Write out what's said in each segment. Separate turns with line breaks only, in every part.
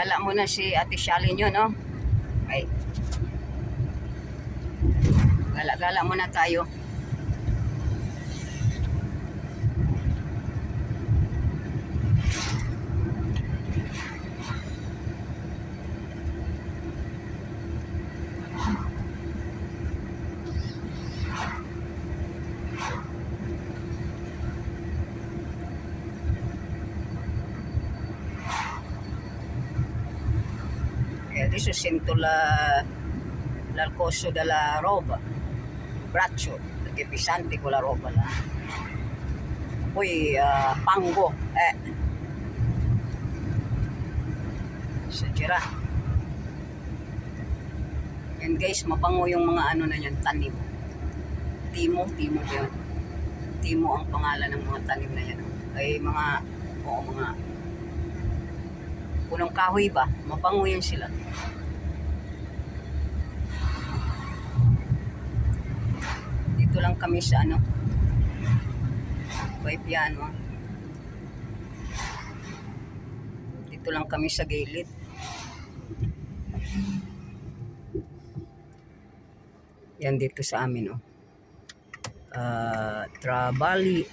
Gala muna si Ate Shally nyo, no? Ay. Gala-gala muna tayo. Adesso sento il costo della roba, braccio, perché pesante quella roba là. Poi pango, esagerato. Yan guys, mabango yung mga ano na yan, tanim. Timo ba yun? Timo ang pangalan ng mga tanim na yan. Ay mga punong kahoy ba? Mabango yan sila. Dito lang kami sa ano, may piano. Dito lang kami sa gilid. Yan dito sa amin, oh. Trabalino.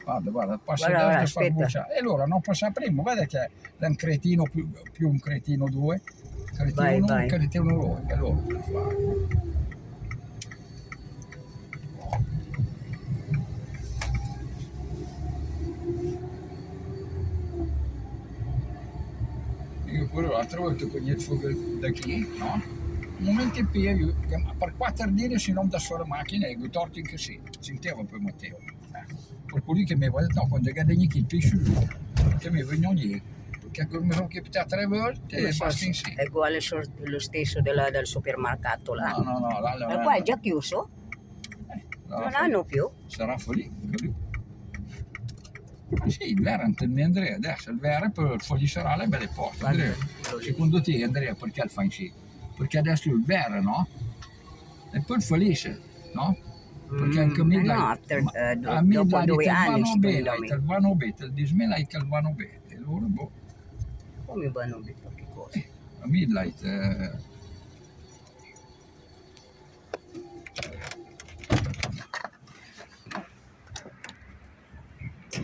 Guarda, passa guarda,
aspetta.
E allora non passa prima, guarda che è un cretino più un cretino 2, cretino 1, cretino 2, allora. Io pure l'altra volta con il fuoco da qui, no? Un momento in più, per 4 dire se non da sola macchina, e torti che sì, sentivo poi Matteo. Per quelli che mi vuole, no, quando guadagni chi il pesce, che mi vogliono dire, perché mi sono capitato 3 volte e basta in sì.
È uguale lo stesso del supermercato là.
No,
Ma qua è già chiuso? Non hanno più?
Sarà lì. Sì, il vero Andrea, adesso il vero per fogli sarà le belle porte. Andrea, secondo te Andrea perché il fa in sì? Perché adesso il vero, no? E poi il felice, no? Perché anche
dopo 2 anni
vanno bene, il dismelight che vanno bene. E loro, boh.
Come vanno bene? Che cosa?
A midlight,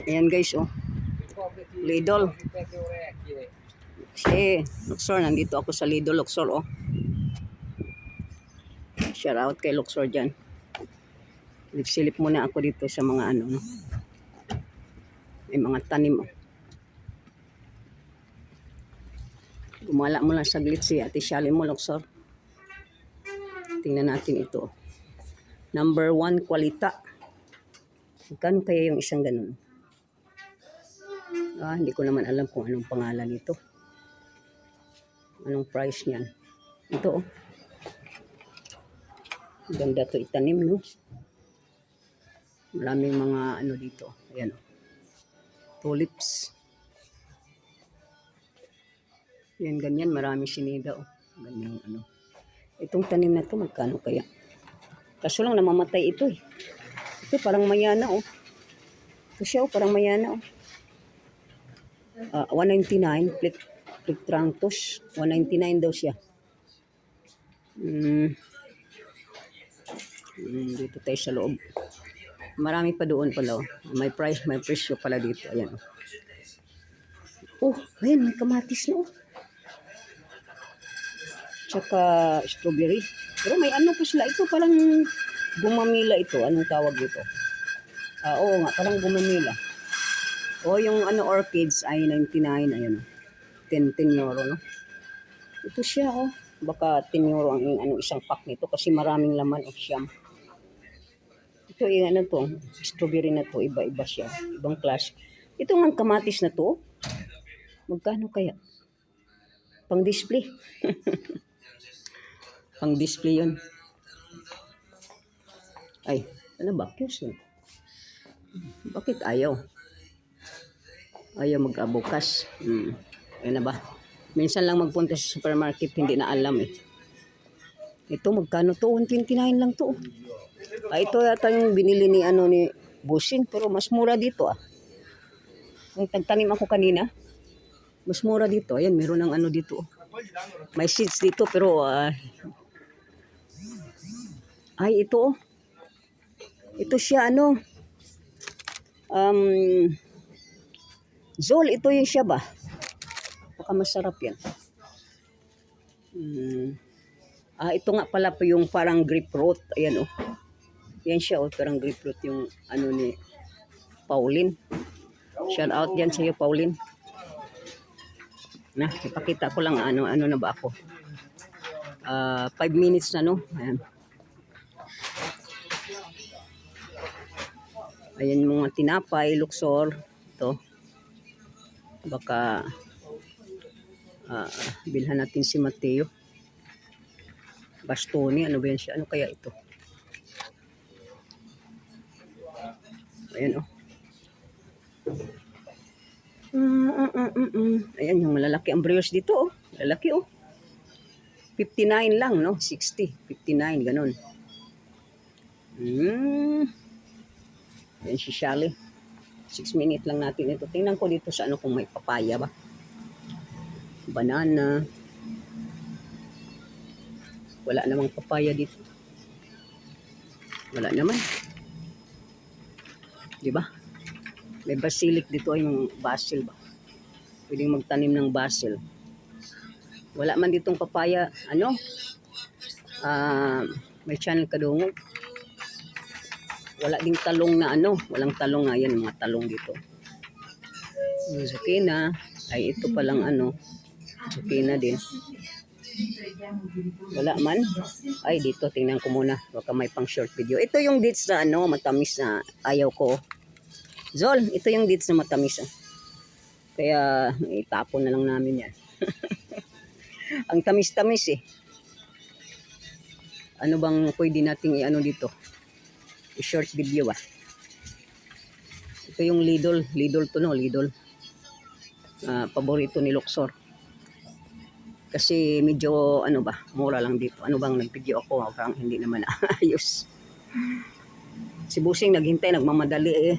Ayan guys, oh. Lidl. Si Luxor, nandito ako sa Lidl Luxor, oh. Shout out kay Luxor dyan. Silip muna ako dito sa mga ano, no? May mga tanim, oh. Gumala mo lang saglit si Ate Shally mo, Luxor. Tingnan natin ito. Number 1 kwalita. Magkano kaya yung isang ganun? Hindi ko naman alam kung anong pangalan nito. Anong price niyan? Ito, oh. Ganda to itanim, no? Maraming mga ano dito. Ayan, oh. Tulips. Yan, ganyan. Marami sinida, oh. Ganyan, ano. Itong tanim na to, magkano kaya? Kaso lang namamatay ito, eh. Ito parang mayana, oh. Ito siya, oh, parang mayana, oh. 199 Plectranthus, 199 daw siya. Dito tayo sa loob. Marami pa doon pala, oh. May presyo pala dito. Ayan, oh. Ayan, may kamatis na, oh. Tsaka strawberry. Pero may ano pa sila. Ito parang gumamila ito. Anong tawag dito? Oo nga, parang gumamila. O yung ano orchids ay 99. Ayan, 10 euro, no? Ito siya, oh. Baka 10 euro ang ano, isang pack nito kasi maraming laman, oh, siyam. Ito yung ano to, strawberry na to, iba-iba siya, ibang klase. Ito nga kamatis na to, magkano kaya? Pang display. Pang display yun. Ay, ano ba? Cute. Bakit ayaw? Ayaw mag-abukas. Ayun na ba? Minsan lang magpunta sa supermarket, hindi na alam, eh. Ito, magkano to? 129 lang to. Ito yata yung binili ni Busing, pero mas mura dito, ah. Nung tagtanim ako kanina, Mas mura dito. Ayan, meron ng ano dito. Oh. May seats dito pero ay ito oh. Ito siya ano. Zol, ito yung siya ba? Baka masarap yan. Ito nga pala po yung parang grapefruit. Ayan oh. Yan siya oh, parang grapefruit yung ano ni Pauline. Shout out dyan sa iyo, Pauline. Na, ipakita ko lang ano na ba ako. 5 minutes na no. Ayan. Ayan mga tinapay, luksor. Ito. Baka bilhan natin si Mateo. Bastoni, ano ba yan siya? Ano kaya ito? Ayan oh. Ayan yung malalaki ang brioche dito oh. Lalaki oh. 59 lang no, 60, 59 ganun. Ayan si Shally. 6 minutes lang natin ito. Tingnan ko dito sa ano kung may papaya ba. Banana. Wala namang papaya dito. Wala naman. Di ba? May basilic dito ay yung basil ba. Pwedeng magtanim ng basil. Wala man ditong papaya. Ano? May channel kadungog. Wala ding talong na ano. Walang talong nga yan. Mga talong dito. Zucchina. Ay ito palang ano. Zucchina din. Wala man. Ay dito tingnan ko muna. Baka may pang short video. Ito yung dates na ano. Matamis na ayaw ko. Zol, ito yung dates na matamis. Kaya itapon na lang namin yan. Ang tamis-tamis eh. Ano bang pwede nating i-ano dito? I-short video ba? Ito yung Lidl. Lidl to no, Lidl. Paborito ni Luxor. Kasi medyo ano ba, mura lang dito. Ano bang nag-video ako? Parang hindi naman ayos. Si Busing naghintay, nagmamadali eh.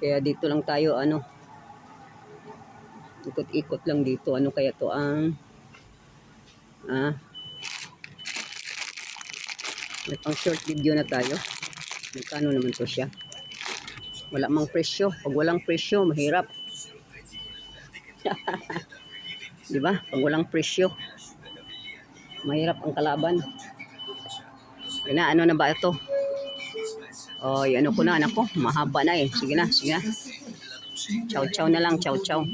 Kaya dito lang tayo ano. Ikot-ikot lang dito. Ano kaya to ang may pang short video na tayo. Magkano naman to siya? Wala mang presyo. Pag walang presyo, mahirap. Diba? Pag walang presyo, mahirap ang kalaban. Ano na ba ito? Oh, ano ko na, anak ko. Mahaba na eh. Sige na, sige na. Chow chow na lang, chow chow.